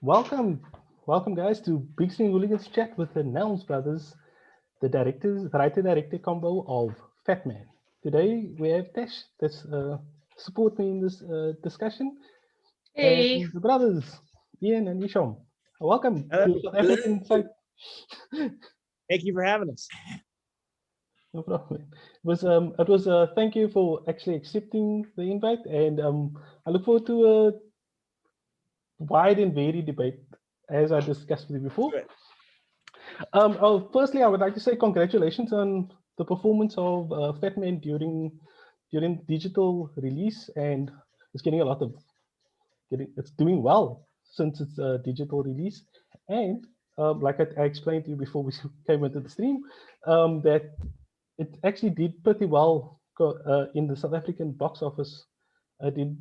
Welcome, welcome, guys, to Big Screen Hooligans chat with the Nelms Brothers, the writer-director combo of Fatman. Today we have Tesh that's support me in this discussion, and Hey, the brothers Ian and Eshom. Welcome Hello. to South African side. Thank you for having us. No problem. It was thank you for actually accepting the invite, and I look forward to a wide and varied debate as I discussed with you before. Good. Firstly, I would like to say congratulations on the performance of Fatman during digital release, and it's getting a lot of it's doing well since its digital release. And like I explained to you before we came into the stream, that it actually did pretty well in the South African box office. It did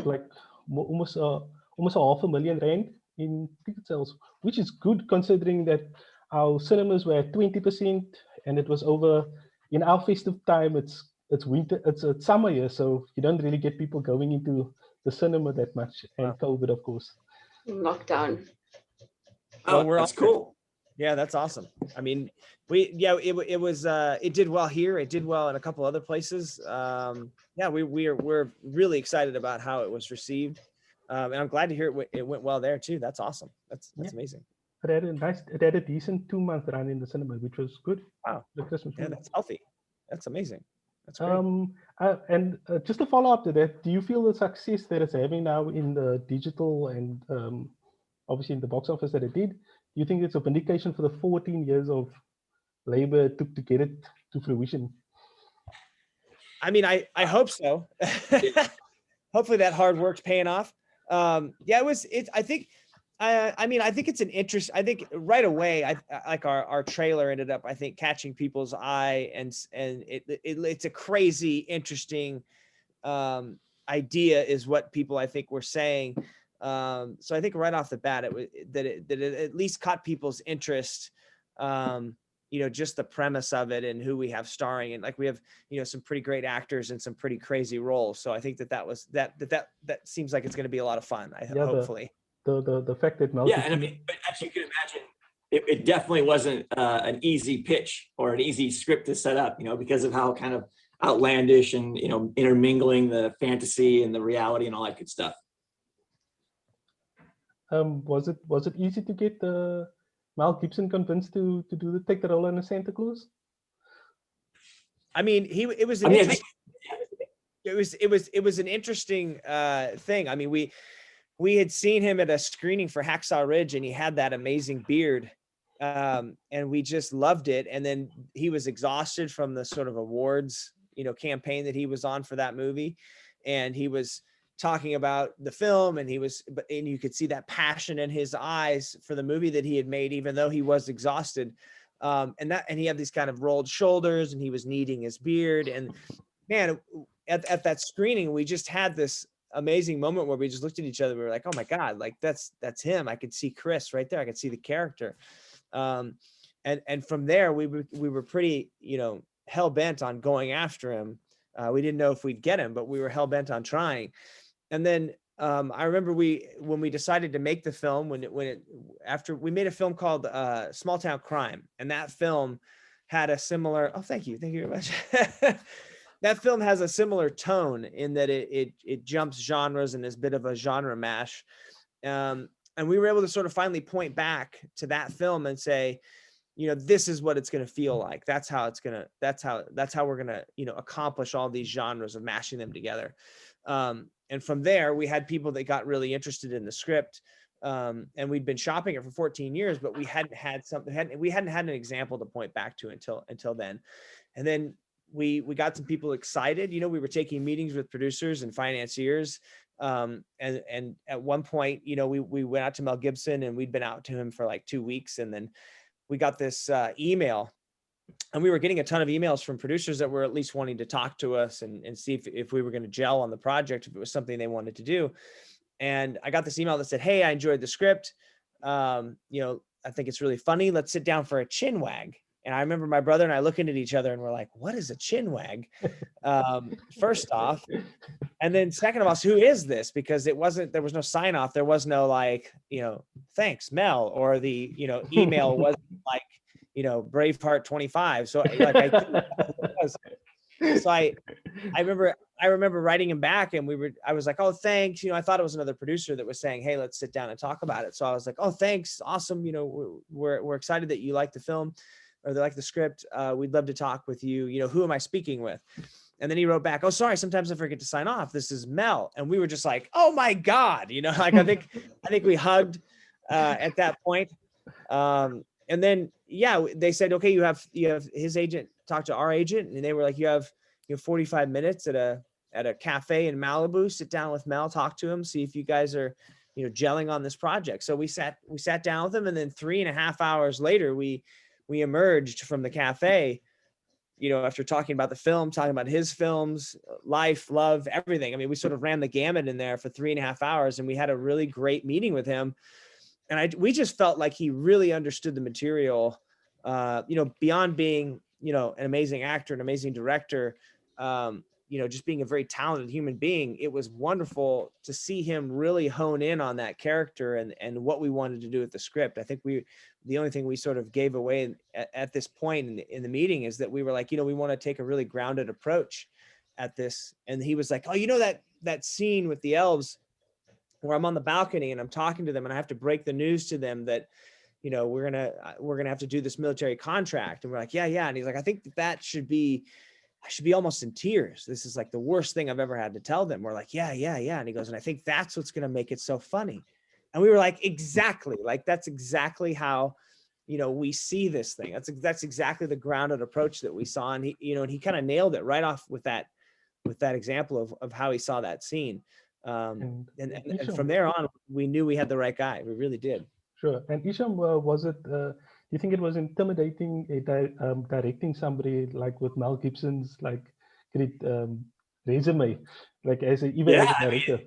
like almost a R500,000 in ticket sales, which is good considering that our cinemas were at 20%, and it was over in our festive time. It's winter, it's summer here, so you don't really get people going into the cinema that much, and Wow. COVID, of course. lockdown. Well, we're that's all good. cool. Yeah, that's awesome. I mean, it did well here. It did well in a couple other places. Yeah, we're really excited about how it was received, and I'm glad to hear it went well there too. That's awesome. That's amazing. It had a decent 2-month run in the cinema, which was good. Wow. The Christmas Yeah, movie. that's healthy. That's amazing. That's great. And just to follow up to that, do you feel the success that it's having now in the digital and obviously in the box office that it did? Do you think it's a vindication for the 14 years of labor it took to get it to fruition? I mean, I hope so. Hopefully that hard work's paying off. Yeah, I think it's an interest. I think right away, I like our trailer ended up, I think, catching people's eye, and it's a crazy, interesting idea is what people, I think, were saying. So I think right off the bat, it at least caught people's interest. Just the premise of it and who we have starring, and like we have, some pretty great actors and some pretty crazy roles. So I think that seems like it's going to be a lot of fun. Hopefully. The fact that Mel Yeah, and I mean, but as you can imagine, it definitely wasn't an easy pitch or an easy script to set up, because of how kind of outlandish and intermingling the fantasy and the reality and all that good stuff. Was it easy to get Mel Gibson convinced to take the role in a Santa Claus? I mean, it was an interesting thing. I mean, we had seen him at a screening for Hacksaw Ridge, and he had that amazing beard, and we just loved it. And then he was exhausted from the sort of awards, campaign that he was on for that movie, and he was talking about the film, and you could see that passion in his eyes for the movie that he had made, even though he was exhausted. And he had these kind of rolled shoulders, and he was kneading his beard. And man, at that screening, we just had this amazing moment where we just looked at each other. We were like, oh my God, like that's him. I could see Chris right there. I could see the character. And from there, we were pretty, hell bent on going after him. We didn't know if we'd get him, but we were hell bent on trying. And then I remember when we decided to make the film, after we made a film called Small Town Crime, and that film had a similar. Oh, thank you very much. That film has a similar tone in that it jumps genres and is a bit of a genre mash, and we were able to sort of finally point back to that film and say, this is what it's going to feel like. That's how we're going to, accomplish all these genres of mashing them together. And from there, we had people that got really interested in the script, and we'd been shopping it for 14 years, but we hadn't had an example to point back to until then. And then we got some people excited. We were taking meetings with producers and financiers. And at one point, we went out to Mel Gibson, and we'd been out to him for like 2 weeks. And then we got this email, and we were getting a ton of emails from producers that were at least wanting to talk to us and see if we were going to gel on the project, if it was something they wanted to do. And I got this email that said, hey, I enjoyed the script. I think it's really funny. Let's sit down for a chin wag. And I remember my brother and I looking at each other and we're like, what is a chin wag? First off. And then second of all, who is this? Because there was no sign off. There was no like, thanks, Mel, or the, email wasn't like, Braveheart 25. So like I remember writing him back and I was like, oh, thanks. I thought it was another producer that was saying, hey, let's sit down and talk about it. So I was like, oh, thanks. Awesome. We're excited that you like the film or they like the script. We'd love to talk with you. Who am I speaking with? And then he wrote back, oh, sorry, sometimes I forget to sign off. This is Mel. And we were just like, oh my God, like I think we hugged at that point. And then, yeah, they said, okay, you have his agent talk to our agent. And they were like, you have 45 minutes at a cafe in Malibu, sit down with Mel, talk to him, see if you guys are, gelling on this project. So we sat down with him. And then 3.5 hours later, we emerged from the cafe, after talking about the film, talking about his films, life, love, everything. I mean, we sort of ran the gamut in there for 3.5 hours and we had a really great meeting with him. And we just felt like he really understood the material, beyond being, an amazing actor, an amazing director, just being a very talented human being. It was wonderful to see him really hone in on that character and what we wanted to do with the script. I think the only thing we sort of gave away at this point in the meeting is that we were like, we want to take a really grounded approach at this. And he was like, oh, that scene with the elves where I'm on the balcony and I'm talking to them and I have to break the news to them that, we're going to have to do this military contract. And we're like, yeah. And he's like, I think I should be almost in tears. This is like the worst thing I've ever had to tell them. We're like, yeah. And he goes, and I think that's what's going to make it so funny. And we were like, exactly. Like, that's exactly how, we see this thing. That's exactly the grounded approach that we saw. And he kind of nailed it right off with that example of how he saw that scene. And from there on, we knew we had the right guy. We really did. Sure. And Eshom, was it, do you think it was intimidating directing somebody like with Mel Gibson's resume, like as a director?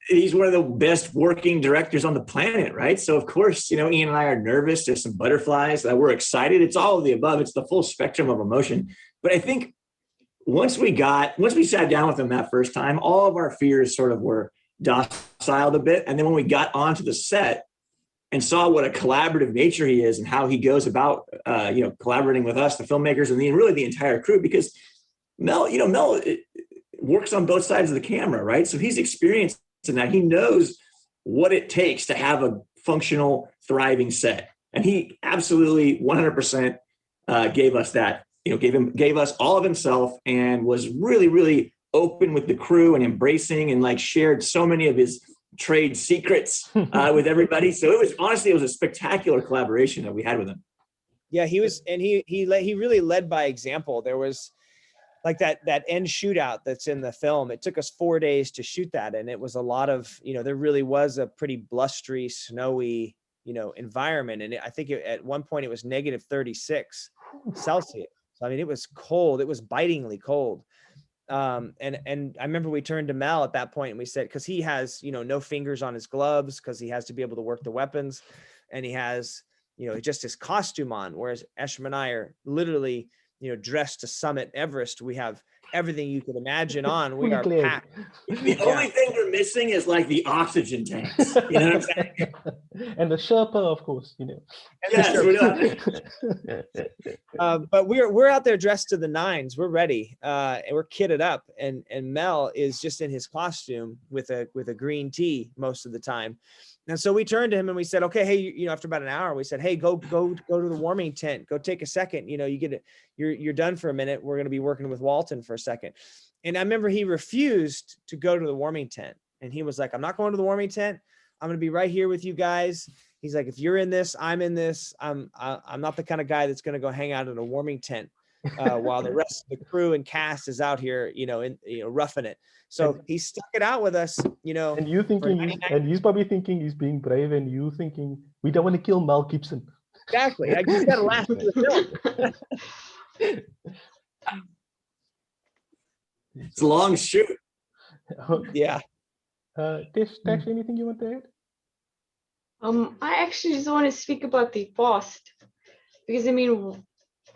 He's one of the best working directors on the planet, right? So of course, Ian and I are nervous. There's some butterflies. We're excited. It's all of the above. It's the full spectrum of emotion. But I think once we sat down with him that first time, all of our fears sort of were dociled a bit. And then when we got onto the set and saw what a collaborative nature he is and how he goes about, collaborating with us, the filmmakers, and then really the entire crew, because Mel works on both sides of the camera, right? So he's experienced in that. He knows what it takes to have a functional, thriving set. And he absolutely 100% gave us that, gave us all of himself and was really, really open with the crew and embracing and shared so many of his trade secrets with everybody. So it was a spectacular collaboration that we had with him. Yeah, he was, and he really led by example. There was like that end shootout that's in the film. It took us 4 days to shoot that. And it was a lot of, there really was a pretty blustery, snowy, environment. And I think at one point it was negative 36 Celsius. So, I mean, it was cold. It was bitingly cold. And I remember we turned to Mel at that point and we said, cause he has, no fingers on his gloves cause he has to be able to work the weapons, and he has, just his costume on. Whereas Eshom and I are literally, dressed to summit Everest. We have everything you could imagine on. We are packed. The only thing we're missing is the oxygen tanks. You know what I'm saying? And the Sherpa, of course, Yes, but we're out there dressed to the nines. We're ready, and we're kitted up. And Mel is just in his costume with a green tee most of the time. And so we turned to him and we said, okay, hey, after about an hour, we said, hey, go to the warming tent, go take a second. You get it. You're done for a minute. We're going to be working with Walton for a second. And I remember he refused to go to the warming tent. And he was like, I'm not going to the warming tent. I'm going to be right here with you guys. He's like, if you're in this, I'm in this. I'm not the kind of guy that's going to go hang out in a warming tent while the rest of the crew and cast is out here, roughing it. So he stuck it out with us, And you thinking, and he's probably thinking he's being brave, and you thinking we don't want to kill Mel Gibson. Exactly. I just got to laugh at the film. It's a long shoot. Yeah. Tesh, anything you want to add? I actually just want to speak about the past, because I mean,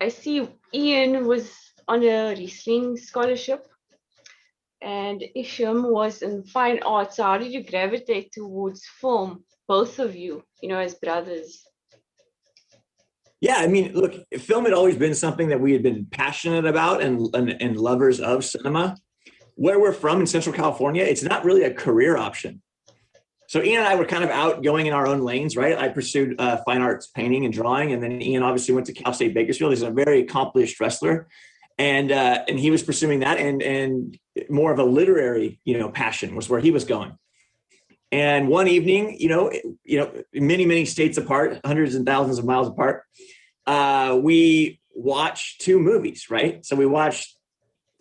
I see Ian was on a wrestling scholarship and Eshom was in fine arts. So how did you gravitate towards film, both of you, as brothers? Yeah, I mean, look, film had always been something that we had been passionate about and lovers of cinema. Where we're from in Central California, it's not really a career option. So Ian and I were kind of out going in our own lanes, right? I pursued fine arts painting and drawing, and then Ian obviously went to Cal State Bakersfield. He's a very accomplished wrestler, and he was pursuing that, and more of a literary, passion was where he was going. And one evening, many states apart, hundreds and thousands of miles apart, we watched two movies, right? So we watched.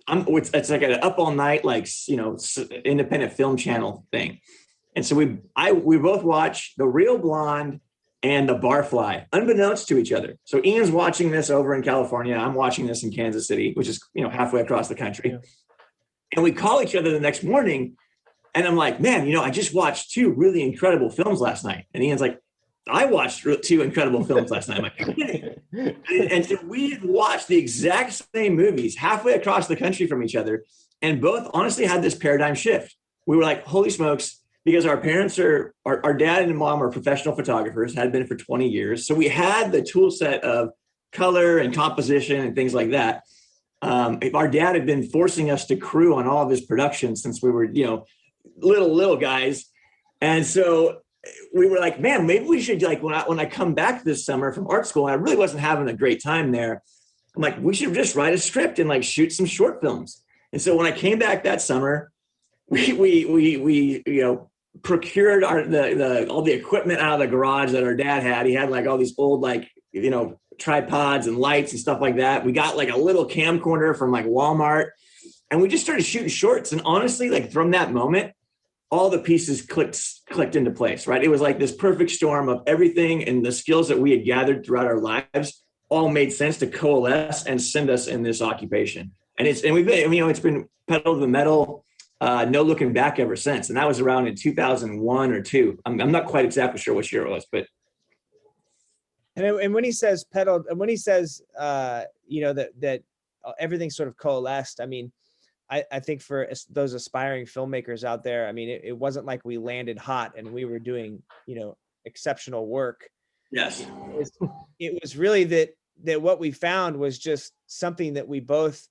It's like an up all night, like independent film channel thing. And so we both watched The Real Blonde and The Barfly, unbeknownst to each other. So Ian's watching this over in California. I'm watching this in Kansas City, which is halfway across the country. Yeah. And we call each other the next morning, and I'm like, man, I just watched two really incredible films last night. And Ian's like, I watched two incredible films last night. I'm like, and so we had watched the exact same movies halfway across the country from each other, and both honestly had this paradigm shift. We were like, holy smokes, because our parents our dad and mom are professional photographers, had been for 20 years. So we had the tool set of color and composition and things like that. Our dad had been forcing us to crew on all of his productions since we were, little guys. And so we were like, man, maybe we should, like, when I come back this summer from art school, and I really wasn't having a great time there, I'm like, we should just write a script and like shoot some short films. And so when I came back that summer, we procured all the equipment out of the garage that our dad had. He had like all these old, tripods and lights and stuff like that. We got like a little camcorder from like Walmart, and we just started shooting shorts. And honestly, like from that moment, all the pieces clicked into place, right? It was like this perfect storm of everything, and the skills that we had gathered throughout our lives all made sense to coalesce and send us in this occupation. And it's been pedal to the metal, no looking back ever since. And that was around in 2001 or two. I'm not quite exactly sure what year it was, but. And when he says pedal, and when he says, that everything sort of coalesced, I mean, I think for those aspiring filmmakers out there, I mean, it wasn't like we landed hot and we were doing, exceptional work. Yes. It was really that what we found was just something that we both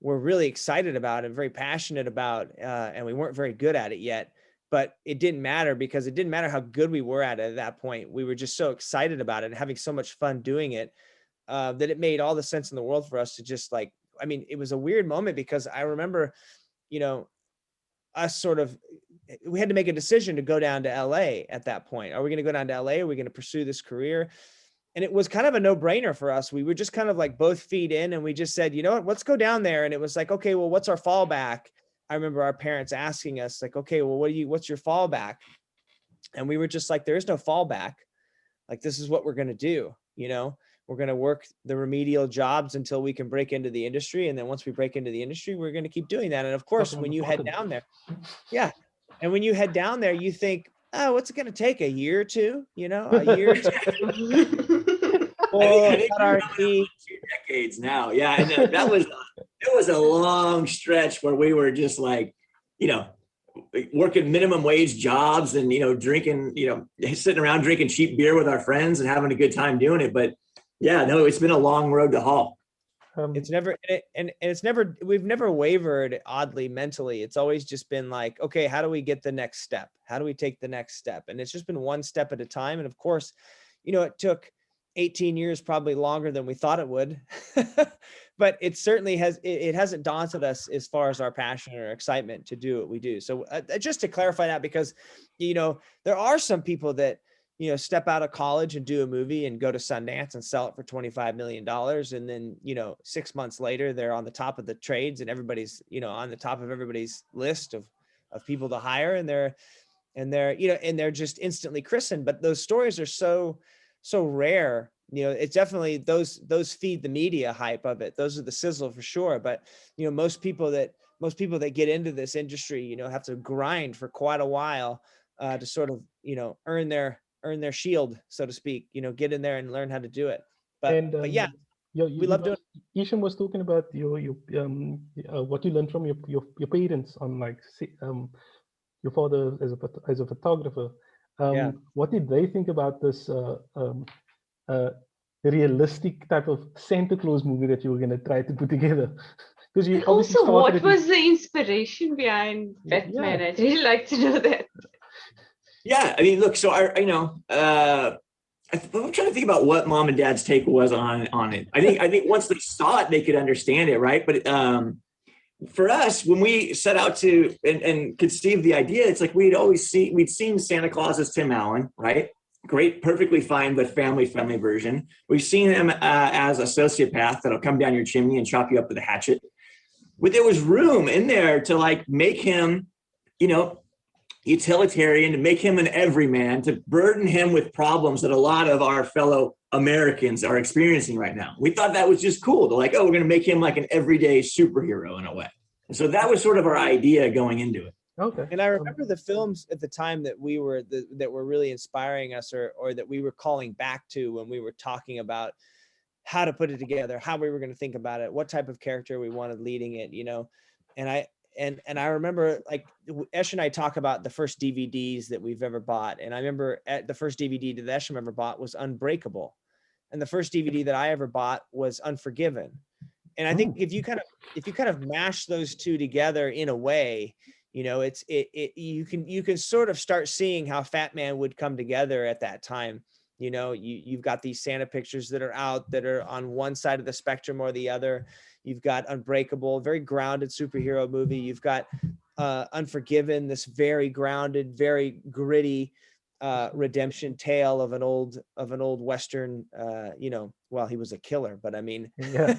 were really excited about and very passionate about, and we weren't very good at it yet. But it didn't matter, because it didn't matter how good we were at it at that point. We were just so excited about it and having so much fun doing it, that it made all the sense in the world for us to just it was a weird moment, because I remember, us we had to make a decision to go down to LA at that point. Are we going to go down to LA? Are we going to pursue this career? And it was kind of a no-brainer for us. We were just kind of like both feet in, and we just said, you know what, let's go down there. And it was like, okay, well, what's our fallback? I remember our parents asking us like, okay, well, what's your fallback? And we were just like, there is no fallback. Like, this is what we're going to do. We're going to work the remedial jobs until we can break into the industry. And then once we break into the industry, we're going to keep doing that. And of course, when you head down there, yeah. And when you head down there, you think, oh, what's it going to take? A year or two, a year or two. I think we're 2 decades now. Yeah. And it was a long stretch where we were just like, working minimum wage jobs and, drinking, sitting around drinking cheap beer with our friends and having a good time doing it. But yeah, no, it's been a long road to haul. We've never wavered, oddly, mentally. It's always just been like, okay, how do we get the next step? How do we take the next step? And it's just been one step at a time. And of course, it took 18 years, probably longer than we thought it would, but it certainly it hasn't daunted us as far as our passion or excitement to do what we do. So just to clarify that, because, there are some people that, step out of college and do a movie and go to Sundance and sell it for $25 million. And then, 6 months later, they're on the top of the trades and everybody's, on the top of everybody's list of people to hire. And they're just instantly christened. But those stories are so rare. It's definitely those feed the media hype of it. Those are the sizzle for sure. But, most people that get into this industry, have to grind for quite a while to sort of, earn their shield, so to speak, get in there and learn how to do it. But yeah, Yeah, we love doing Eshom was talking about your what you learned from your parents on like your father as a photographer. Yeah. What did they think about this uh, realistic type of Santa Claus movie that you were going to try to put together? Because you And obviously also, started what it. was the inspiration behind Yeah. Fatman? I'd really like to know that. Yeah, I mean, look, so I'm trying to think about what mom and dad's take was on it. I think once they saw it, they could understand it, right? But for us, when we set out to and conceive the idea, it's like we'd seen Santa Claus as Tim Allen, right? Great, perfectly fine, but family-friendly version. We've seen him as a sociopath that'll come down your chimney and chop you up with a hatchet. But there was room in there to like make him, utilitarian, to make him an everyman, to burden him with problems that a lot of our fellow Americans are experiencing right now. We thought that was just cool to like, oh, we're going to make him like an everyday superhero in a way. And so that was sort of our idea going into it. Okay. And I remember the films at the time that that were really inspiring us, or that we were calling back to when we were talking about how to put it together, how we were going to think about it, what type of character we wanted leading it, And I remember like Esh and I talk about the first DVDs that we've ever bought. And I remember the first DVD that Eshom ever bought was Unbreakable. And the first DVD that I ever bought was Unforgiven. And I think if you kind of mash those two together in a way, you can sort of start seeing how Fatman would come together at that time. You've got these Santa pictures that are out that are on one side of the spectrum or the other. You've got Unbreakable, very grounded superhero movie. You've got Unforgiven, this very grounded, very gritty redemption tale of an old Western. Well, he was a killer, but I mean, Yeah.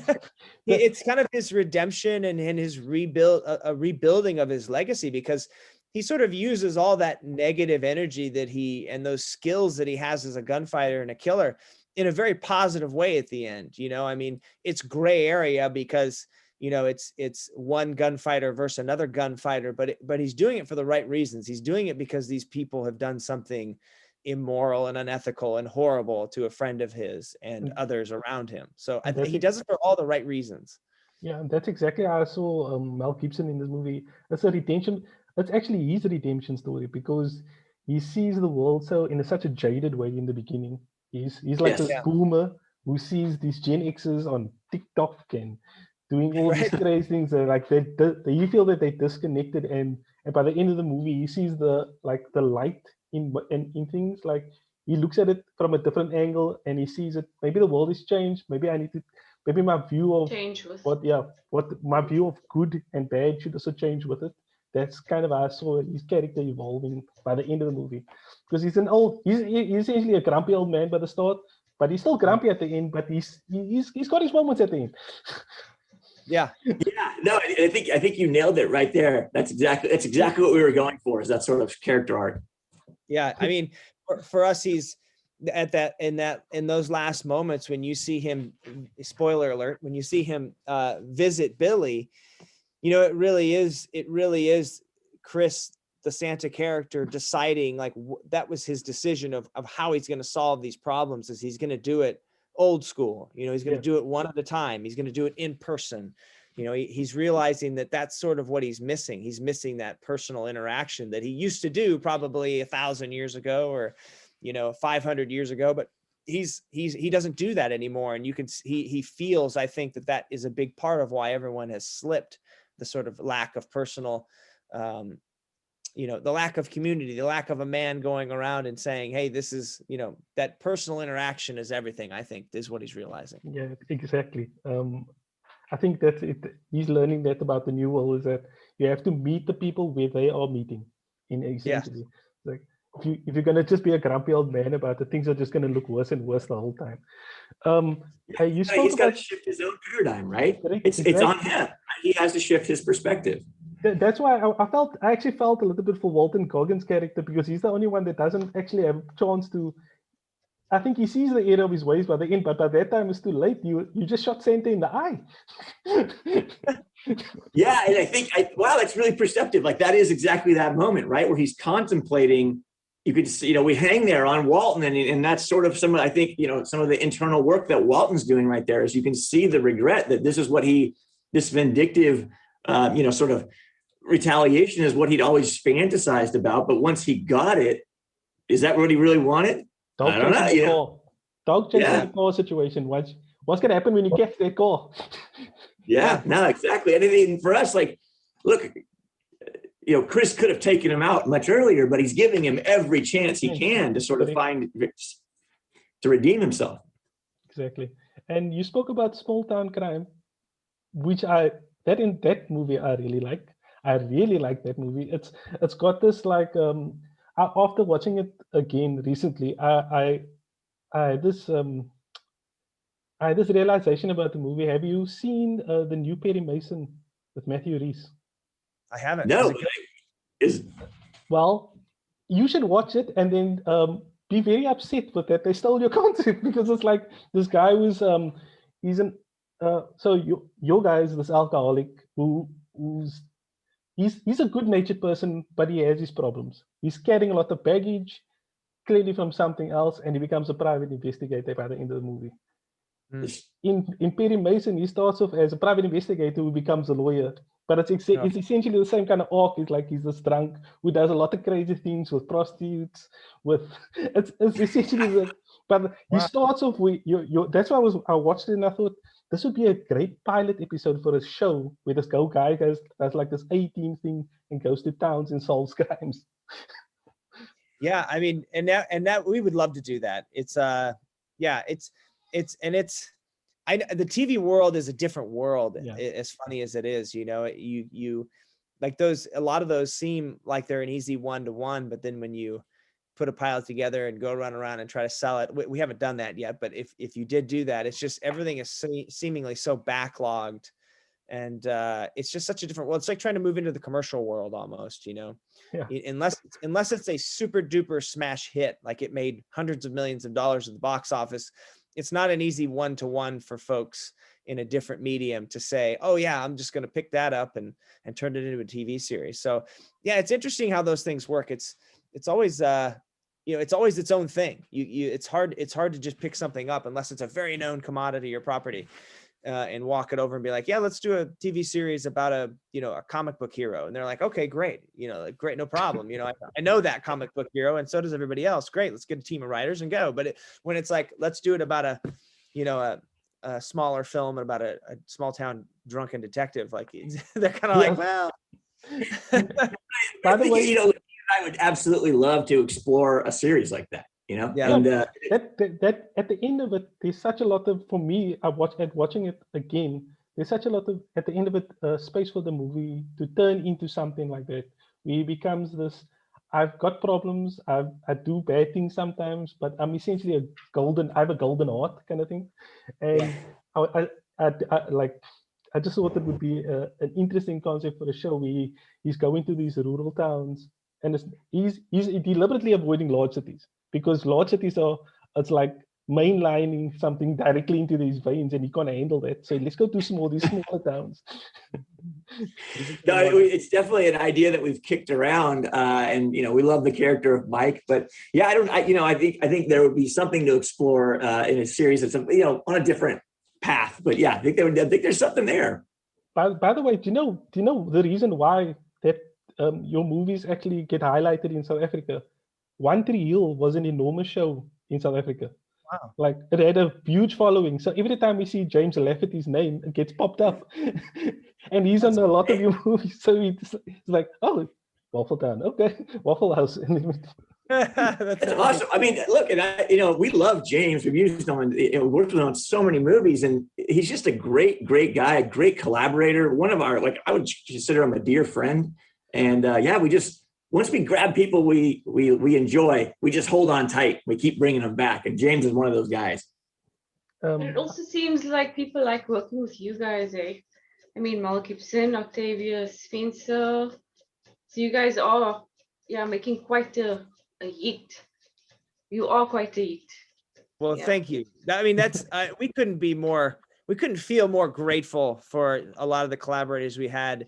it's kind of his redemption and his rebuilding of his legacy, because he sort of uses all that negative energy that and those skills that he has as a gunfighter and a killer in a very positive way at the end. I mean, it's gray area because, it's one gunfighter versus another gunfighter, but he's doing it for the right reasons. He's doing it because these people have done something immoral and unethical and horrible to a friend of his and others around him. So he does it for all the right reasons. Yeah, and that's exactly how I saw Mel Gibson in this movie. It's a redemption. It's actually his redemption story because he sees the world in such a jaded way in the beginning. He's like this boomer who sees these Gen Xers on TikTok and doing all these crazy things. Like you feel that they're disconnected, and by the end of the movie, he sees the light in things. Like he looks at it from a different angle, and he sees it. Maybe the world has changed. Maybe maybe my view of what my view of good and bad should also change with it. That's kind of how I saw his character evolving by the end of the movie, because he's essentially a grumpy old man by the start, but he's still grumpy at the end. But he's got his moments at the end. Yeah. No, I think you nailed it right there. That's exactly what we were going for, is that sort of character arc. Yeah, I mean, for us, he's in those last moments when you see him, spoiler alert, when you see him visit Billy, it really is Chris, the Santa character, deciding like that was his decision of how he's going to solve these problems. Is he's going to do it old school, he's going to do it one at a time. He's going to do it in person. He's realizing that that's sort of what he's missing. He's missing that personal interaction that he used to do probably 1,000 years ago or 500 years ago, but he doesn't do that anymore. And you can he feels, I think, that is a big part of why everyone has slipped, the sort of lack of personal, the lack of community, the lack of a man going around and saying, hey, this is, that personal interaction is everything, I think, is what he's realizing. Yeah, exactly. I think that he's learning that about the new world, is that you have to meet the people where they are meeting, essentially. Yeah. Like if you're gonna just be a grumpy old man about it, things are just gonna look worse and worse the whole time. He's got to shift his own paradigm, right? It's on him. He has to shift his perspective. That's why I actually felt a little bit for Walton Goggins' character, because he's the only one that doesn't actually have a chance to. I think he sees the error of his ways by the end, but by that time it's too late. You just shot Santa in the eye. Yeah, and I think, wow, that's really perceptive. Like that is exactly that moment, right, where he's contemplating you could see, we hang there on Walton, and that's sort of some of, I think, some of the internal work that Walton's doing right there is you can see the regret that this is what this vindictive, sort of retaliation is what he'd always fantasized about. But once he got it, is that what he really wanted? I don't know. Dog chasing the car situation. What's going to happen when you catch that car? Yeah, no, exactly. And I mean, for us, like, look, Chris could have taken him out much earlier, but he's giving him every chance he can to sort of to redeem himself. Exactly. And you spoke about small town crime, which in that movie I really like. I really like that movie. It's got this like after watching it again recently, I had this realization about the movie. Have you seen the new Perry Mason with Matthew Rhys? I haven't. No. Well, you should watch it and then be very upset with that they stole your concept, because it's like this guy who's your guy is this alcoholic he's a good-natured person, but he has his problems. He's carrying a lot of baggage, clearly from something else, and he becomes a private investigator by the end of the movie. In Perry Mason, he starts off as a private investigator who becomes a lawyer, but it's essentially the same kind of arc. It's like he's this drunk who does a lot of crazy things with prostitutes. It's essentially but he starts off with that's why I watched it and I thought this would be a great pilot episode for a show where this guy does like this 18 thing and goes to towns and solves crimes. Yeah, I mean, and that we would love to do that. It's the TV world is a different world. Yeah. As funny as it is, you like a lot of those seem like they're an easy 1-to-1, but then when you put a pilot together and go run around and try to sell it, we haven't done that yet. But if you did do that, it's just everything is seemingly so backlogged, and it's just such a different world. It's like trying to move into the commercial world almost, Yeah. Unless it's a super duper smash hit, like it made hundreds of millions of dollars at the box office. It's not an easy 1-to-1 for folks in a different medium to say, oh yeah, I'm just going to pick that up and turn it into a TV series. So yeah, it's interesting how those things work. It's always, it's always its own thing. It's hard to just pick something up unless it's a very known commodity or property, and walk it over and be like, yeah, let's do a TV series about a comic book hero. And they're like, okay, great. Great, no problem. I know that comic book hero, and so does everybody else. Great. Let's get a team of writers and go. But when it's like, let's do it about a smaller film about a small town drunken detective, like they're kind of like, well, by the way, I would absolutely love to explore a series like that. And that at the end of it, there's such a lot of, for me, watching it again, there's such a lot of, at the end of it, space for the movie to turn into something like that, where it becomes this, I've got problems, I do bad things sometimes, but I'm essentially I have a golden heart kind of thing. And I just thought it would be an interesting concept for a show where he's going to these rural towns, and he's deliberately avoiding large cities, because large cities it's like mainlining something directly into these veins, and he can't handle that. So let's go to these smaller towns. No, it's definitely an idea that we've kicked around, and we love the character of Mike. But yeah, I think there would be something to explore in a series that's on a different path. But yeah, I think there's something there. By the way, do you know the reason why that your movies actually get highlighted in South Africa? One Tree Hill was an enormous show in South Africa. Wow. Like it had a huge following. So every time we see James Lafferty's name, it gets popped up. And he's on a lot of your movies. So it's like, oh, Waffle Town. Okay, Waffle House. That's awesome. I mean, look, and we love James. We've used him on, worked with him on so many movies, and he's just a great guy, a great collaborator. One of our, I would consider him a dear friend. And once we grab people we enjoy, we just hold on tight. We keep bringing them back. And James is one of those guys. It also seems like people like working with you guys, eh? I mean, Mel Gibson, Octavia Spencer. So you guys are, making quite a hit. You are quite a hit. Well, thank you. I mean, that's we couldn't feel more grateful for a lot of the collaborators we had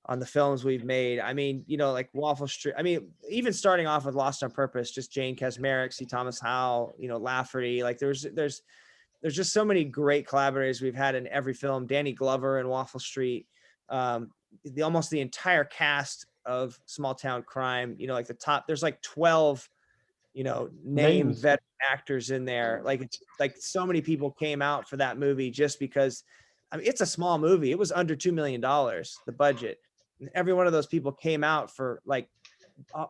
on the films we've made. I mean, you know, like Waffle Street. I mean, even starting off with Lost on Purpose, just Jane Kasmerick, C. Thomas Howell, you know, Lafferty. Like there's just so many great collaborators we've had in every film. Danny Glover in Waffle Street. Almost the entire cast of Small Town Crime. You know, like there's like 12, you know, name veteran actors in there. Like it's like so many people came out for that movie just because. I mean, it's a small movie. It was under $2 million, the budget. And every one of those people came out for like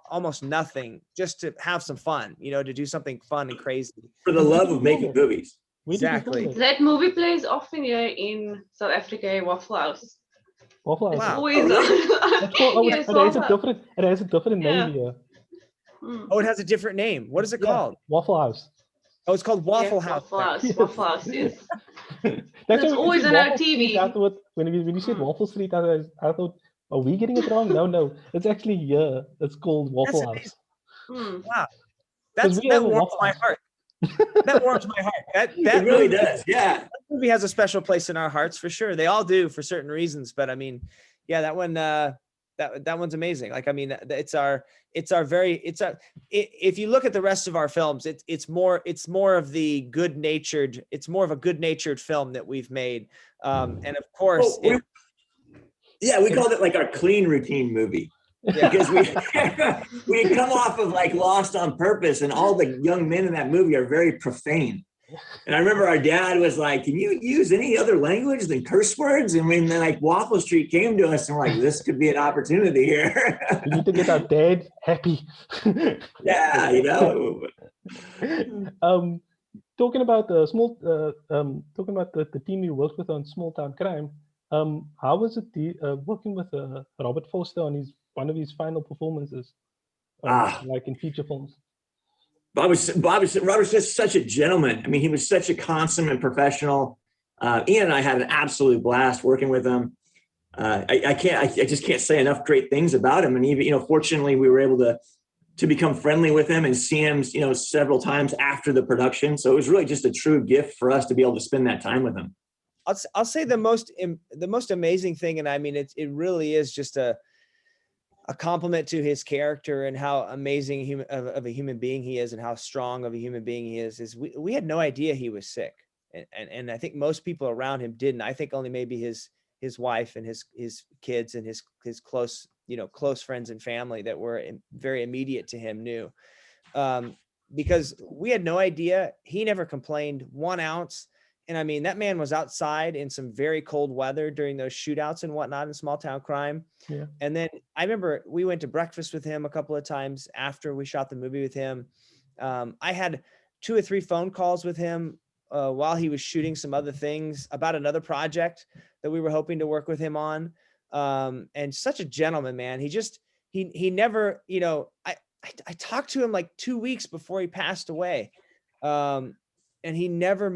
almost nothing, just to have some fun, you know, to do something fun and crazy. For the love of making movies. Exactly. That movie plays often here in South Africa, Waffle House. Waffle House. It's Wow. always it has a different Yeah. name here. Oh, it has a different name. What is it called? Waffle House. Oh, it's called Waffle Yes, House. Waffle House. Yes. Waffle House, yes. That's It's why when you always said on our Waffle Street, TV. I thought, when you said Waffle Street, I thought, are we getting it wrong? No, it's actually here. It's called Waffle House. Wow, Because we that have a warms Waffle my House. heart. That warms my heart. That It really movie, does. Yeah. that movie has a special place in our hearts for sure. They all do for certain reasons, but I mean, yeah, that one, that one's amazing. Like, I mean, if you look at the rest of our films, it's more of a good natured film that we've made. And of course, we called it like our clean routine movie. Yeah. Because we had come off of like Lost on Purpose, and all the young men in that movie are very profane. And I remember our dad was like, "Can you use any other language than curse words?" And when like Waffle Street came to us, and we're like, "This could be an opportunity here." We need to get our dad happy. Yeah, you know. Talking about the team you worked with on Small Town Crime. How was it working with Robert Forster on one of his final performances, like in feature films? Robert's just such a gentleman. I mean, he was such a consummate professional. Ian and I had an absolute blast working with him. I just can't say enough great things about him. And even, you know, fortunately, we were able to become friendly with him and see him, you know, several times after the production. So it was really just a true gift for us to be able to spend that time with him. I'll say the most amazing thing, and I mean, it really is just a compliment to his character and how amazing of a human being he is, and how strong of a human being he is we had no idea he was sick. And I think most people around him didn't. I think only maybe his wife and his kids and his close friends and family that were very immediate to him knew. Because we had no idea. He never complained 1 ounce. And I mean, that man was outside in some very cold weather during those shootouts and whatnot in Small Town Crime. Yeah. And then I remember we went to breakfast with him a couple of times after we shot the movie with him. I had 2 or 3 phone calls with him while he was shooting some other things about another project that we were hoping to work with him on. And such a gentleman, man. He never, you know, I talked to him like 2 weeks before he passed away. And he never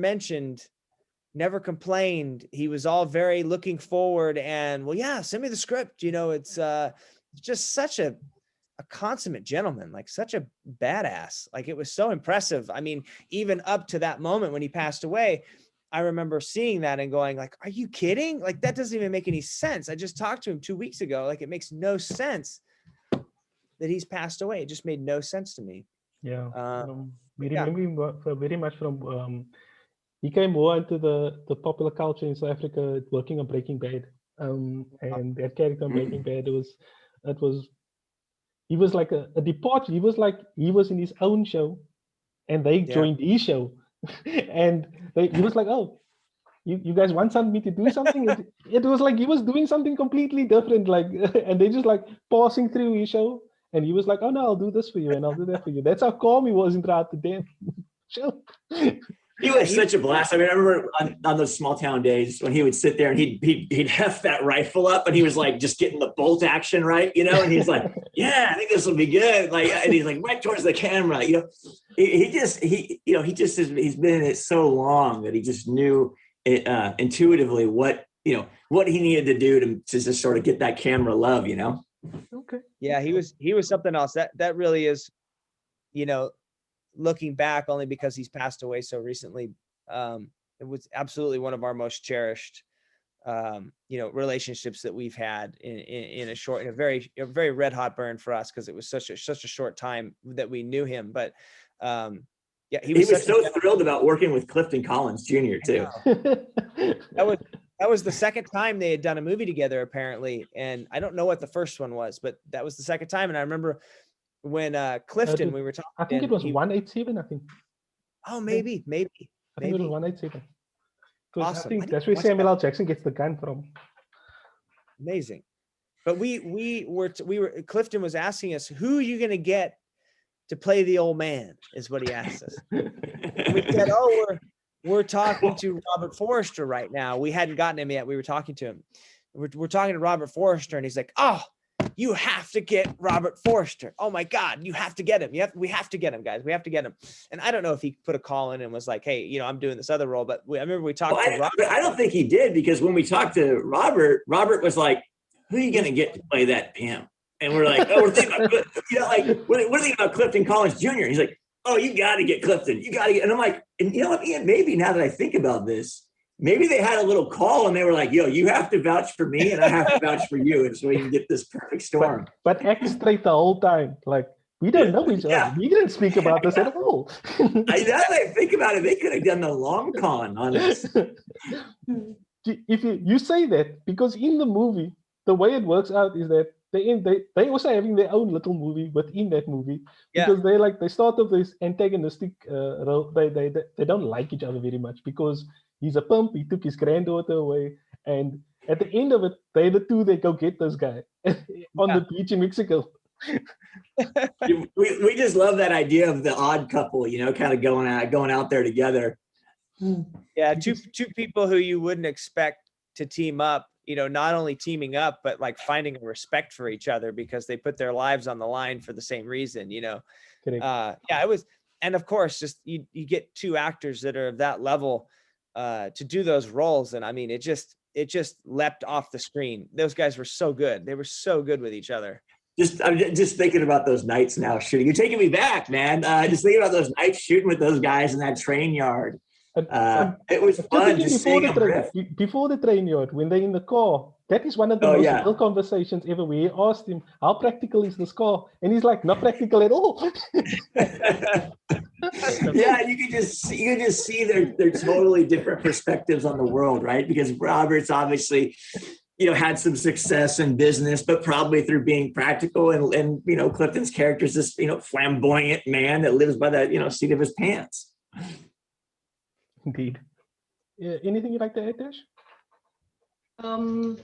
never complained. He was all very looking forward and, well, yeah, send me the script. You know, it's just such a consummate gentleman, like such a badass. Like, it was so impressive. I mean, even up to that moment when he passed away, I remember seeing that and going like, are you kidding? Like, that doesn't even make any sense. I just talked to him 2 weeks ago. Like, it makes no sense that he's passed away. It just made no sense to me. Yeah. We remember him very much from, he came more into the popular culture in South Africa working on Breaking Bad. And that character on Breaking Bad, he was like a departure. He was in his own show and they joined his show. And he was like, oh, you guys want me to do something? It was like he was doing something completely different, like, and they just like passing through his show. And he was like, oh no, I'll do this for you and I'll do that for you. That's how calm he was throughout the damn show. He was such a blast. I mean, I remember on those small town days when he would sit there and he'd heft that rifle up and he was like just getting the bolt action right, you know, and he's like, yeah, I think this will be good. Like, and he's like right towards the camera, you know. He's been in it so long that he just knew it, intuitively what he needed to do to just sort of get that camera love, you know. Okay. Yeah, he was something else. That really is, you know, looking back, only because he's passed away so recently, it was absolutely one of our most cherished relationships that we've had in a very red hot burn for us, because it was such a short time that we knew him. But yeah, he was so thrilled about working with Clifton Collins Jr. too. That was the second time they had done a movie together, apparently. And I don't know what the first one was, but that was the second time. And I remember when Clifton, we were talking. I think it was 187. I think. Oh, maybe. I think it was 187. Awesome. I think that's where Samuel L. Jackson gets the gun from. Amazing. But we were Clifton was asking us, who are you going to get to play the old man, is what he asked us. And we said, we're talking to Robert Forster right now. We hadn't gotten him yet. We were talking to him. We're talking to Robert Forster, and he's like, oh, you have to get Robert Forster. Oh my God, you have to get him. We have to get him, guys. We have to get him. And I don't know if he put a call in and was like, hey, I'm doing this other role, but I remember we talked to Robert. I don't think he did, because when we talked to Robert was like, who are you going to get to play that pimp? And we're like, we're thinking about, we're thinking about Clifton Collins Jr. He's like, oh, you got to get Clifton. You got to get. And I'm like, and you know what, Ian, maybe now that I think about this, maybe they had a little call and they were like, yo, you have to vouch for me and I have to vouch for you. And so we can get this perfect storm. But act straight the whole time. Like, we don't know each other. We didn't speak about this at all. Now that I think about it, they could have done the long con on us. If you say that, because in the movie, the way it works out is that they also having their own little movie within that movie, because they start with this antagonistic role. They don't like each other very much because he's a pimp. He took his granddaughter away, and at the end of it, they go get this guy on the beach in Mexico. we just love that idea of the odd couple, kind of going out there together. Yeah, two people who you wouldn't expect to team up. Not only teaming up, but like finding a respect for each other because they put their lives on the line for the same reason, it was. And of course, just you get two actors that are of that level to do those roles. And I mean, it just leapt off the screen. Those guys were so good. They were so good with each other. I'm just thinking about those nights now shooting. You're taking me back, man. Just thinking about those nights shooting with those guys in that train yard. It was fun just seeing them riff. Before the train yard, when they're in the car, that is one of the most real conversations ever. We asked him, how practical is this car? And he's like, not practical at all. Yeah, you can just see their totally different perspectives on the world, right? Because Robert's obviously, had some success in business, but probably through being practical. And Clifton's character is this, flamboyant man that lives by the, seat of his pants. Indeed. Anything you'd like to add, Dash? No,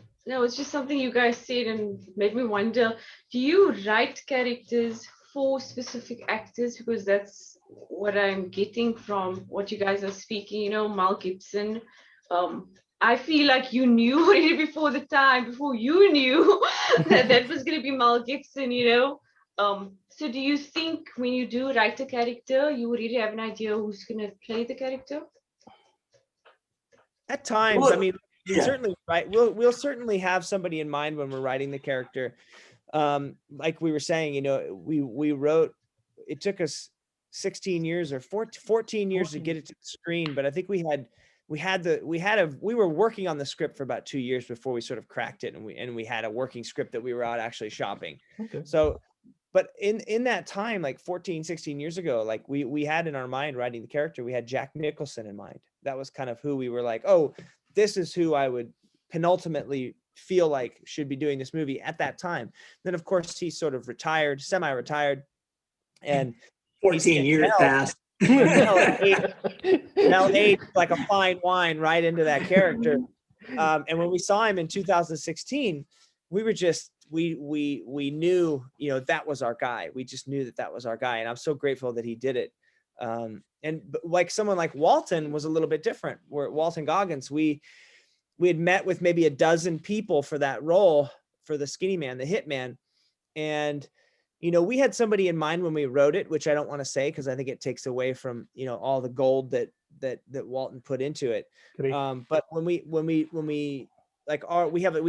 it's just something you guys said and made me wonder, do you write characters for specific actors? Because that's what I'm getting from what you guys are speaking, Mel Gibson. I feel like you knew already before you knew that was going to be Mel Gibson, So do you think when you do write a character, you already have an idea who's going to play the character? At times, I mean, certainly, right. We'll certainly have somebody in mind when we're writing the character. Like we were saying, we wrote, it took us 16 years or 14 years to get it to the screen, but I think we were working on the script for about 2 years before we sort of cracked it, and we had a working script that we were out actually shopping. Okay. So, but in that time, like 14, 16 years ago, like we had in our mind writing the character, we had Jack Nicholson in mind. That was kind of who we were like, oh, this is who I would penultimately feel like should be doing this movie at that time. Then of course he sort of semi-retired, and 14 years passed. Now aged like a fine wine right into that character. And when we saw him in 2016, we were just, we knew, that was our guy. We just knew that was our guy. And I'm so grateful that he did it. And like someone like Walton was a little bit different. Where Walton Goggins, we had met with maybe a dozen people for that role, for the skinny man, the hitman. And, we had somebody in mind when we wrote it, which I don't want to say, because I think it takes away from, all the gold that Walton put into it. But when we we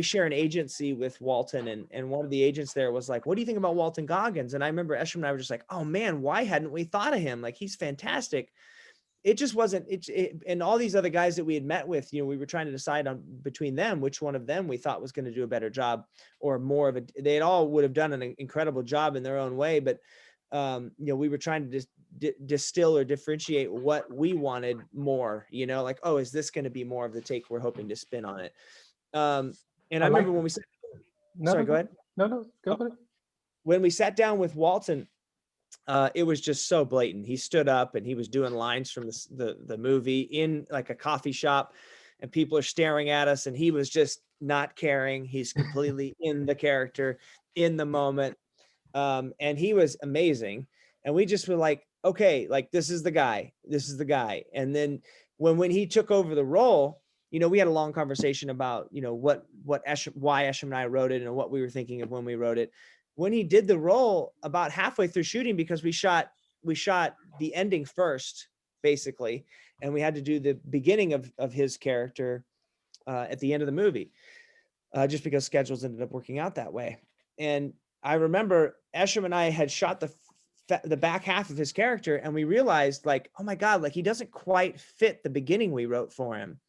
share an agency with Walton, and one of the agents there was like, what do you think about Walton Goggins? And I remember Eshom and I were just like, oh man, why hadn't we thought of him? Like, he's fantastic. it just wasn't, and all these other guys that we had met with, you know, we were trying to decide on between them, which one of them we thought was going to do a better job or more of a, they all would have done an incredible job in their own way. But, you know, we were trying to just distill or differentiate what we wanted more, you know, like, oh, is this going to be more of the take we're hoping to spin on it? And I remember when we said, sorry, go ahead. No, go for it. When we sat down with Walton, it was just so blatant. He stood up and he was doing lines from the movie in like a coffee shop, and people are staring at us, and he was just not caring. He's completely in the character, in the moment. And he was amazing. And we just were like, okay, like this is the guy. This is the guy. And then when he took over the role, you know, we had a long conversation about, you know, why Eshom and I wrote it and what we were thinking of when we wrote it. When he did the role, about halfway through shooting, because we shot the ending first, basically, and we had to do the beginning of his character at the end of the movie, just because schedules ended up working out that way. And I remember Eshom and I had shot the back half of his character, and we realized, like, oh my God, like he doesn't quite fit the beginning we wrote for him.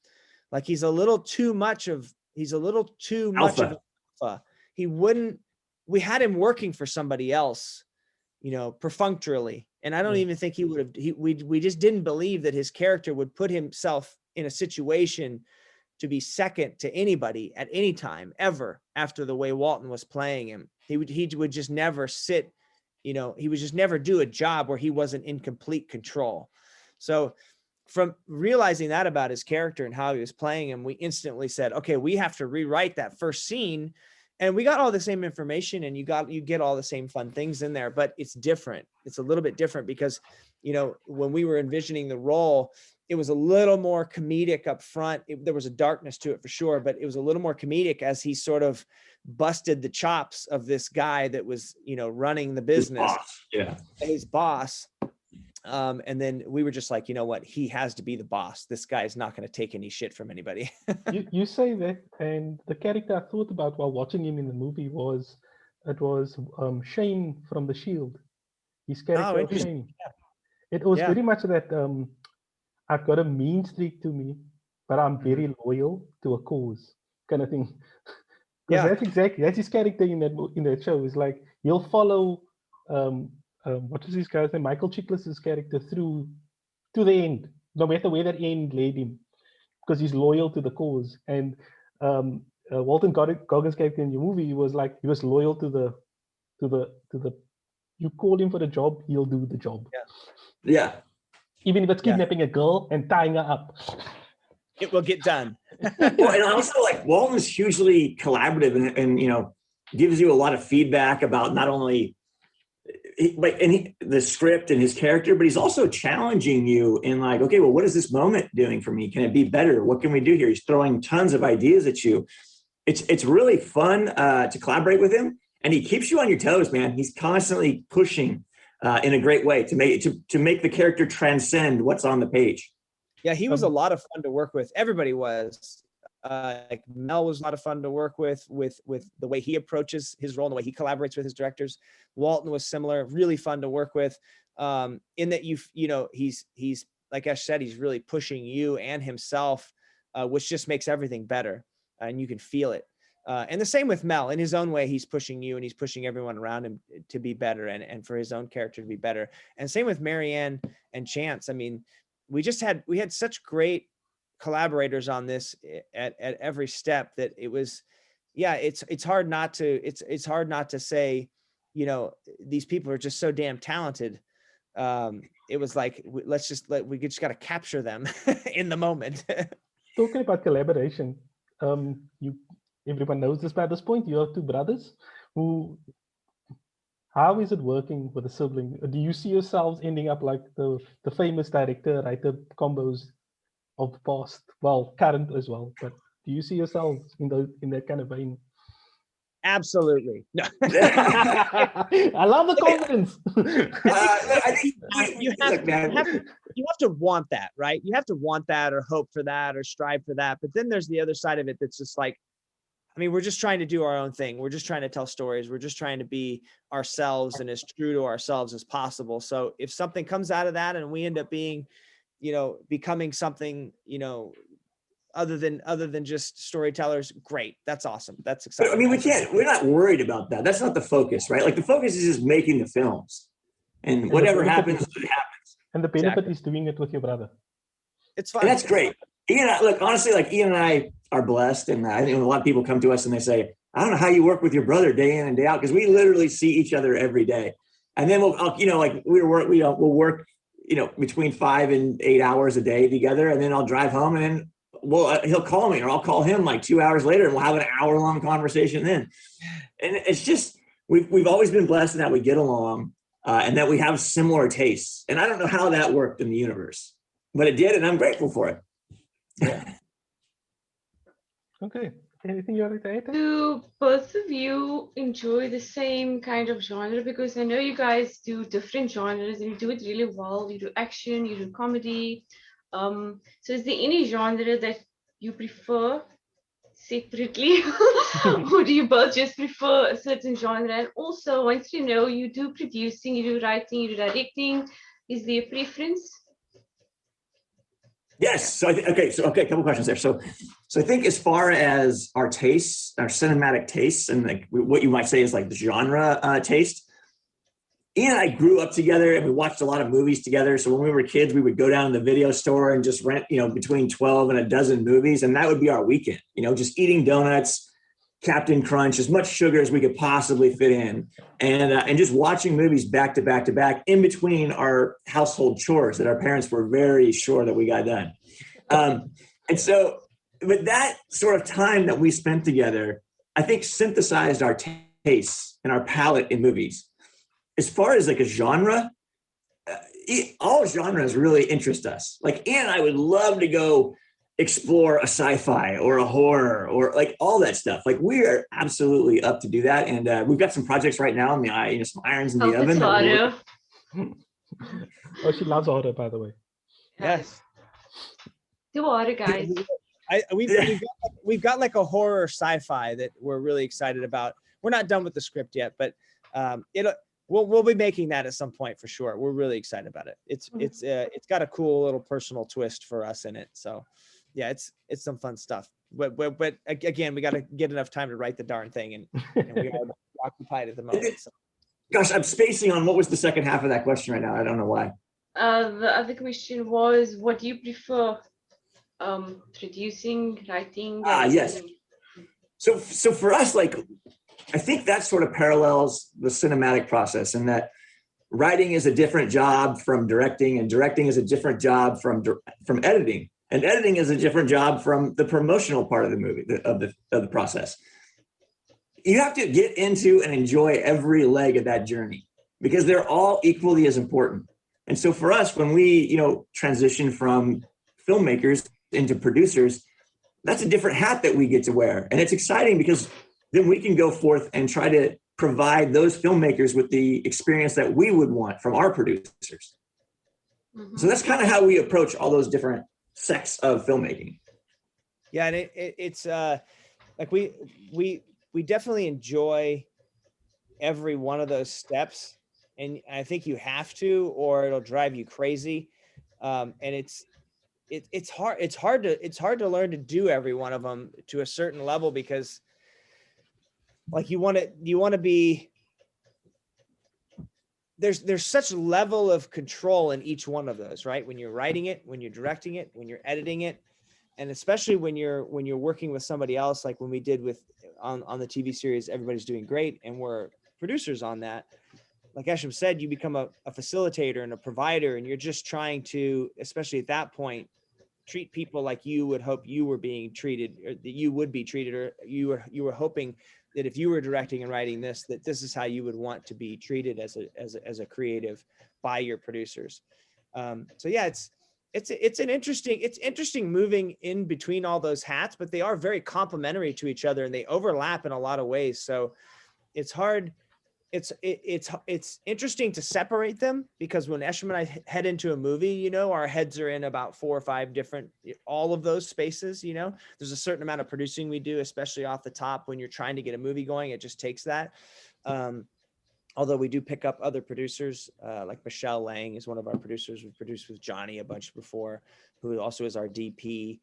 Like he's a little too much of alpha. He wouldn't. We had him working for somebody else, you know, perfunctorily. And I don't even think he would have, we just didn't believe that his character would put himself in a situation to be second to anybody at any time, ever, after the way Walton was playing him. He would just never sit, you know, he would just never do a job where he wasn't in complete control. So from realizing that about his character and how he was playing him, we instantly said, okay, we have to rewrite that first scene. And we got all the same information, and you get all the same fun things in there, but it's different. It's a little bit different because, you know, when we were envisioning the role, it was a little more comedic up front. There was a darkness to it for sure, but it was a little more comedic as he sort of busted the chops of this guy that was, you know, running the business, his boss. And then we were just like, you know what, he has to be the boss. This guy is not going to take any shit from anybody. you say that, and the character I thought about while watching him in the movie was Shane from The Shield. His character, Shane. Yeah. It was very much that I've got a mean streak to me, but I'm very loyal to a cause, kind of thing. Because that's his character in that show. Is like he'll follow what is his guy's name? Michael Chiklis's character through to the end, no matter where that end led him, because he's loyal to the cause. And Walton Goggins' character in your movie was like he was loyal to the you call him for the job, he'll do the job. Yeah. Even if it's kidnapping a girl and tying her up, it will get done. Well, and also like Walton's hugely collaborative and you know gives you a lot of feedback about not only the script and his character, but he's also challenging you in like, okay, well, what is this moment doing for me? Can it be better? What can we do here? He's throwing tons of ideas at you. It's really fun to collaborate with him, and he keeps you on your toes, man. He's constantly pushing in a great way to make the character transcend what's on the page. Yeah, he was a lot of fun to work with. Everybody was. Like Mel was a lot of fun to work with the way he approaches his role and the way he collaborates with his directors. Walton was similar, really fun to work with. In that you know he's like Ash said, he's really pushing you and himself, which just makes everything better, and you can feel it. And the same with Mel. In his own way, he's pushing you and he's pushing everyone around him to be better and for his own character to be better. And same with Marianne and Chance. I mean, we had such great collaborators on this at every step that it was, it's hard not to say, you know, these people are just so damn talented. It was like, we just got to capture them in the moment. Talking about collaboration, everyone knows this by this point. You have two brothers how is it working with a sibling? Do you see yourselves ending up like the famous director-writer combos of the past, well, current as well, but do you see yourselves in that kind of vein? Absolutely. No. I love the confidence. I think you have to want that, right? You have to want that or hope for that or strive for that. But then there's the other side of it that's just like, I mean, we're just trying to do our own thing. We're just trying to tell stories. We're just trying to be ourselves and as true to ourselves as possible. So if something comes out of that and we end up being, you know, becoming something, you know, other than just storytellers, great. That's awesome. That's But exciting. I mean, we're not worried about that. That's not the focus, right? Like the focus is just making the films, and the whatever benefit happens, is- it happens. And the benefit Exactly. is doing it with your brother. It's And fun. that's great. Ian, look, honestly, like Ian and I are blessed. And I think a lot of people come to us and they say, I don't know how you work with your brother day in and day out, because we literally see each other every day. And then we'll work, between 5 and 8 hours a day together. And then I'll drive home and then he'll call me or I'll call him like 2 hours later and we'll have an hour-long conversation then. And it's just, we've always been blessed in that we get along and that we have similar tastes. And I don't know how that worked in the universe, but it did, and I'm grateful for it. Yeah. Okay. Anything you want to add? Do both of you enjoy the same kind of genre? Because I know you guys do different genres and you do it really well. You do action, you do comedy. So is there any genre that you prefer separately? Or do you both just prefer a certain genre? And also, once you know you do producing, you do writing, you do directing, is there a preference? Yes. So a couple questions there. So I think as far as our tastes, our cinematic tastes, and like what you might say is like the genre taste, Ian and I grew up together and we watched a lot of movies together. So when we were kids, we would go down to the video store and just rent, between 12 and a dozen movies. And that would be our weekend, just eating donuts, Captain Crunch, as much sugar as we could possibly fit in, and just watching movies back to back to back in between our household chores that our parents were very sure that we got done. And so, with that sort of time that we spent together, I think synthesized our tastes and our palette in movies. As far as like a genre, all genres really interest us. Like Ian and I would love to go explore a sci-fi or a horror or like all that stuff. Like we are absolutely up to do that. And we've got some projects right now in the eye, some irons in the Hope it's oven. harder. Oh, she loves horror, by the way. Yes. Do harder, guys. We've got like a horror sci-fi that we're really excited about. We're not done with the script yet, but we'll be making that at some point for sure. We're really excited about it. It's got a cool little personal twist for us in it. So yeah, it's some fun stuff. But again, we got to get enough time to write the darn thing, and we are occupied at the moment. So. Gosh, I'm spacing on what was the second half of that question right now. I don't know why. The other question was, what do you prefer? Producing, writing. Yes. So for us, like, I think that sort of parallels the cinematic process, in that writing is a different job from directing, and directing is a different job from editing, and editing is a different job from the promotional part of the movie, of the process. You have to get into and enjoy every leg of that journey because they're all equally as important. And so for us, when we transition from filmmakers into producers, that's a different hat that we get to wear, and it's exciting because then we can go forth and try to provide those filmmakers with the experience that we would want from our producers. Mm-hmm. So that's kind of how we approach all those different sects of filmmaking. Yeah, and it's like we definitely enjoy every one of those steps, and I think you have to, or it'll drive you crazy. And it's hard to learn to do every one of them to a certain level, because like you want to be, there's such level of control in each one of those, right? When you're writing it, when you're directing it, when you're editing it, and especially when you're working with somebody else, like when we did with on the TV series Everybody's Doing Great, and we're producers on that. Like Eshom said, you become a facilitator and a provider, and you're just trying to, especially at that point, treat people like you would hope you were being treated, or that you would be treated, or you were hoping that if you were directing and writing this, that this is how you would want to be treated as a creative by your producers. So yeah, it's interesting moving in between all those hats, but they are very complementary to each other and they overlap in a lot of ways. So it's hard. It's interesting to separate them, because when Eshom and I head into a movie, our heads are in about 4 or 5 different, all of those spaces. There's a certain amount of producing we do, especially off the top when you're trying to get a movie going. It just takes that. although we do pick up other producers, like Michelle Lang is one of our producers. We've produced with Johnny a bunch before, who also is our DP.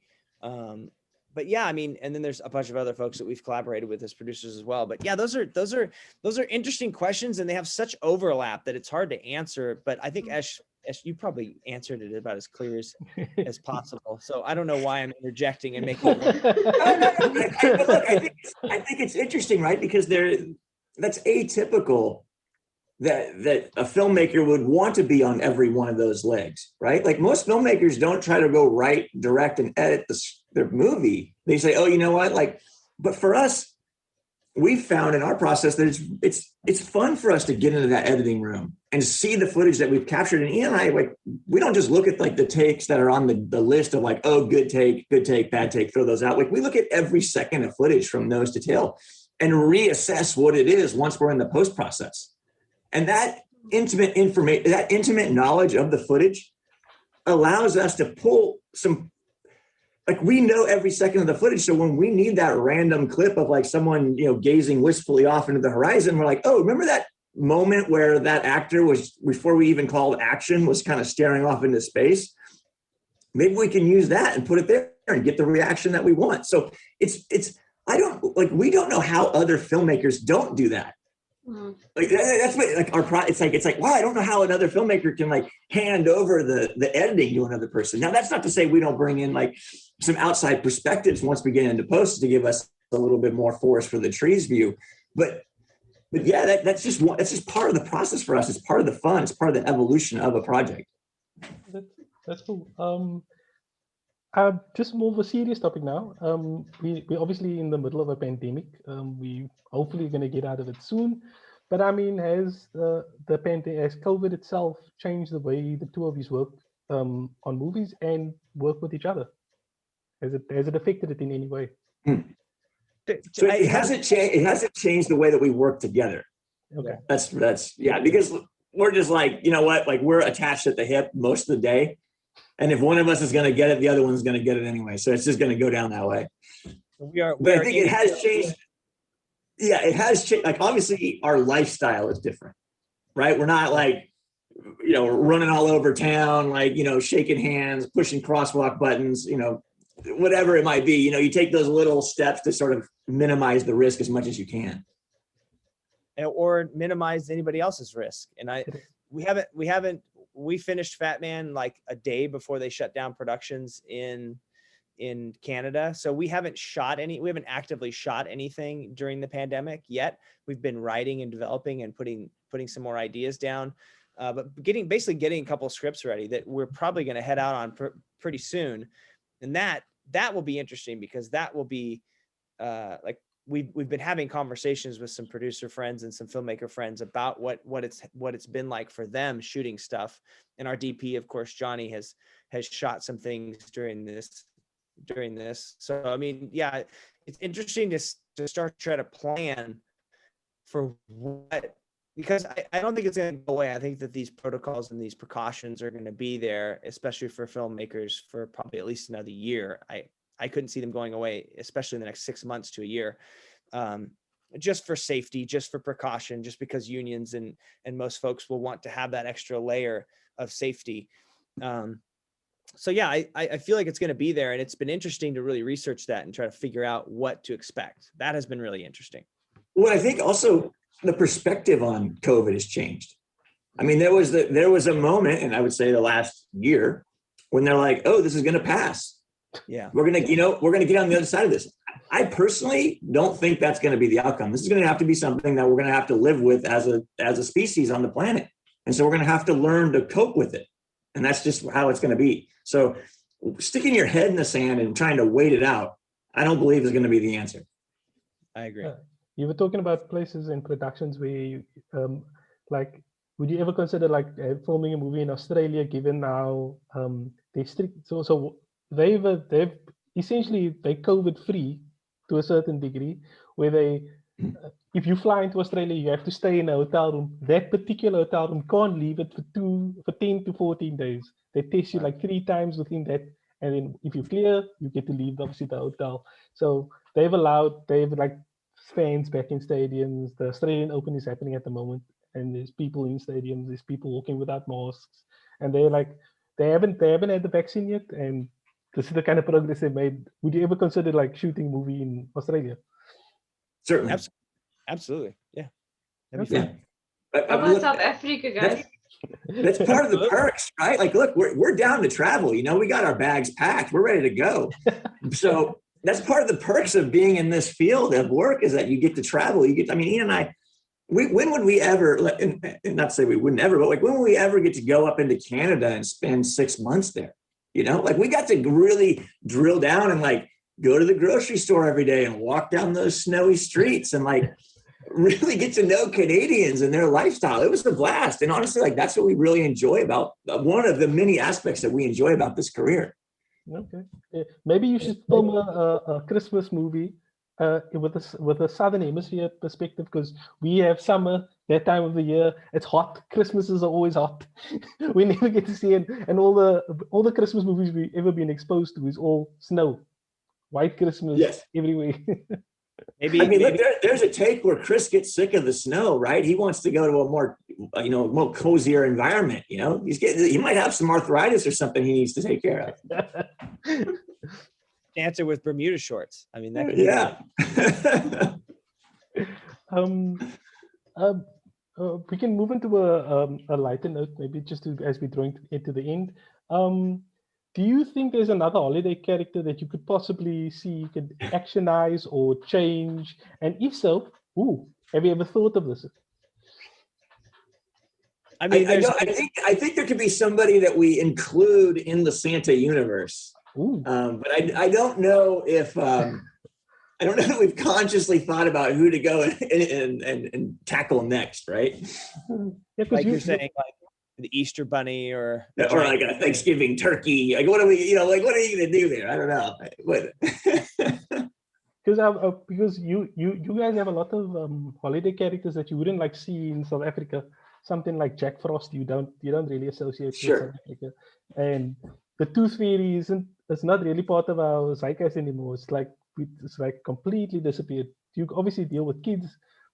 But yeah, I mean, and then there's a bunch of other folks that we've collaborated with as producers as well. But yeah, those are interesting questions, and they have such overlap that it's hard to answer. But I think Esh, you probably answered it about as clear as possible. So I don't know why I'm interjecting and making it more. But look, I think it's interesting, right? Because that's atypical that a filmmaker would want to be on every one of those legs, right? Like most filmmakers don't try to go write, direct, and edit their movie. They say, oh, you know what? Like, but for us, we've found in our process that it's fun for us to get into that editing room and see the footage that we've captured. And Ian and I, like, we don't just look at like the takes that are on the list of like, oh, good take, bad take, throw those out. Like we look at every second of footage from nose to tail and reassess what it is once we're in the post process. And that intimate information, that intimate knowledge of the footage allows us to pull some, like we know every second of the footage. So when we need that random clip of like someone, you know, gazing wistfully off into the horizon, we're like, oh, remember that moment where that actor was, before we even called action, was kind of staring off into space? Maybe we can use that and put it there and get the reaction that we want. So we don't know how other filmmakers don't do that. Like that's what like it's like wow, I don't know how another filmmaker can like hand over the editing to another person. Now that's not to say we don't bring in like some outside perspectives once we get into post to give us a little bit more forest for the trees view, but yeah, that's just part of the process for us. It's part of the fun. It's part of the evolution of a project. That's cool. Just more of a serious topic now. We're obviously in the middle of a pandemic. We hopefully going to get out of it soon. But I mean, has the pandemic, has COVID itself changed the way the two of you work on movies and work with each other? Has it affected it in any way? So it hasn't changed. It hasn't changed the way that we work together. Okay. That's yeah, because we're just like, you know what, like we're attached at the hip most of the day. And if one of us is going to get it, the other one's going to get it anyway. So it's just going to go down that way. But I think it has changed. Yeah, it has changed. Like obviously our lifestyle is different, right? We're not like, you know, running all over town, like, you know, shaking hands, pushing crosswalk buttons, you know, whatever it might be. You know, you take those little steps to sort of minimize the risk as much as you can. Or minimize anybody else's risk. And we finished Fatman like a day before they shut down productions in Canada. So we haven't actively shot anything during the pandemic yet. We've been writing and developing and putting some more ideas down, but getting a couple of scripts ready that we're probably going to head out on pretty soon. And that will be interesting because that will be like we've been having conversations with some producer friends and some filmmaker friends about what it's been like for them shooting stuff. And our DP, of course, Johnny has shot some things during this. So I mean, yeah, it's interesting to start trying to plan for what, because I don't think it's going to go away. I think that these protocols and these precautions are going to be there, especially for filmmakers for probably at least another year. I couldn't see them going away, especially in the next 6 months to a year, just for safety, just for precaution, just because unions and most folks will want to have that extra layer of safety. So yeah, I feel like it's going to be there, and it's been interesting to really research that and try to figure out what to expect. That has been really interesting. Well, I think also the perspective on COVID has changed. I mean, there was a moment, and I would say the last year, when they're like, "Oh, this is going to pass. Yeah, we're going to get on the other side of this." I personally don't think that's going to be the outcome. This is going to have to be something that we're going to have to live with as a species on the planet, and so we're going to have to learn to cope with it. And that's just how it's going to be. So sticking your head in the sand and trying to wait it out, I don't believe is going to be the answer. I agree. You were talking about places and productions where you, like, would you ever consider like filming a movie in Australia, given now they strict, so they've essentially they're COVID free to a certain degree, where they, if you fly into Australia, you have to stay in a hotel room. That particular hotel room can't leave it for 10 to 14 days. They test you like 3 times within that. And then if you clear, you get to leave obviously the hotel. So they've like fans back in stadiums. The Australian Open is happening at the moment. and there's people in stadiums, there's people walking without masks, and they're like, they haven't had the vaccine yet, and this is the kind of progress they made. Would you ever consider like shooting a movie in Australia? Certainly. Absolutely. Yeah. That'd be Okay. fun. But, How about look, South Africa, guys? that's part of the perks, right? Like, look, we're down to travel. You know, we got our bags packed. We're ready to go. So that's part of the perks of being in this field of work is that you get to travel. You get, I mean, Ian and I, when would we ever, and not to say we wouldn't ever, but like, when would we ever get to go up into Canada and spend 6 months there? You know, like we got to really drill down and like go to the grocery store every day and walk down those snowy streets and like really get to know Canadians and their lifestyle. It was a blast. And honestly, like that's what we really enjoy about one of the many aspects that we enjoy about this career. Okay. Maybe you should film a Christmas movie with a Southern Hemisphere perspective, because we have summer, that time of the year. It's hot. Christmases are always hot. We never get to see it. And all the Christmas movies we've ever been exposed to is all snow. White Christmas everywhere. Maybe, I mean, look, there's a take where Chris gets sick of the snow, right? He wants to go to a more, more cozier environment. You know, he might have some arthritis or something he needs to take care of. answer with Bermuda shorts. I mean, that could we can move into a lighter note, maybe just as we're drawing it to the end. Do you think there's another holiday character that you could possibly see you could actionize or change? And if so, have you ever thought of this? I mean, I think there could be somebody that we include in the Santa universe. But I don't know if we've consciously thought about who to go and tackle next, right? Yeah, like you're saying, like the Easter Bunny or like a Thanksgiving turkey. Like what are we, what are you gonna do there? I don't know. But because you guys have a lot of holiday characters that you wouldn't like see in South Africa. Something like Jack Frost, you don't really associate with South Africa, and the Tooth Fairy it's not really part of our zeitgeist anymore. It's like completely disappeared. You obviously deal with kids,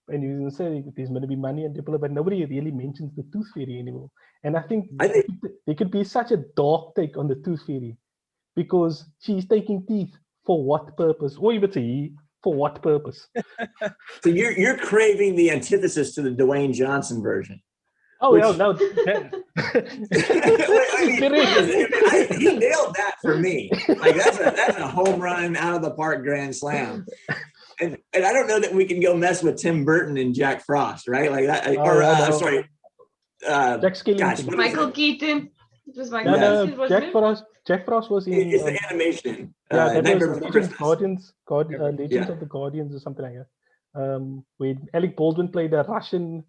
and you say there's going to be money and people, but nobody really mentions the Tooth Fairy anymore. And I think there could be such a dark take on the Tooth Fairy, because she's taking teeth for what purpose? Or even for what purpose? So you're craving the antithesis to the Dwayne Johnson version. Oh, no. He nailed that for me. Like that's a home run out of the park grand slam. And I don't know that we can go mess with Tim Burton and Jack Frost, right? Like that. Sorry. Jack Skellington. Michael Keaton. It was Michael Keaton, wasn't it? Jack Frost was in. It's the animation. That was Legends of the Guardians or something like that. Where Alec Baldwin played a Russian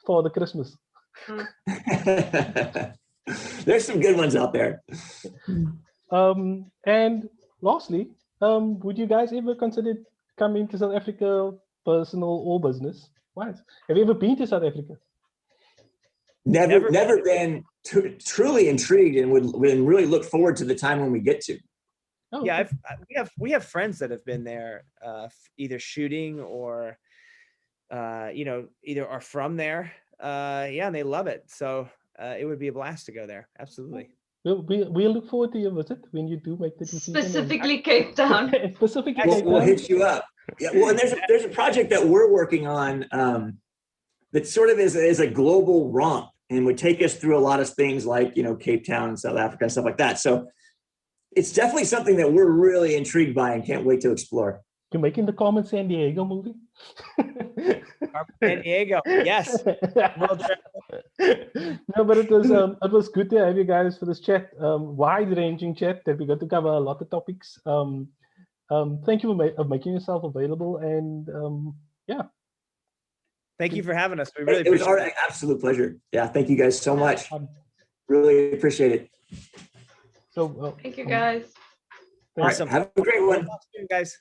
Father Christmas. There's some good ones out there. And lastly, would you guys ever consider coming to South Africa, personal or business? Why? Have you ever been to South Africa? Never been truly intrigued, and would really look forward to the time when we get to. Oh, yeah, we have friends that have been there, either shooting or either are from there. And they love it. So it would be a blast to go there. Absolutely. We'll look forward to your visit when you do make the decision. Specifically Cape Town. We'll hit you up. Yeah. Well, and there's a project that we're working on that sort of is a global romp and would take us through a lot of things like, Cape Town and South Africa and stuff like that. So it's definitely something that we're really intrigued by and can't wait to explore. You're making the Carmen San Diego movie? Carmen San Diego, yes. No, but it was good to have you guys for this chat, wide-ranging chat that we got to cover a lot of topics. Thank you for making yourself available, and thank you for having us. We really it was our absolute pleasure. Yeah, thank you guys so much. Really appreciate it. So thank you guys. Awesome. Have a great one, guys.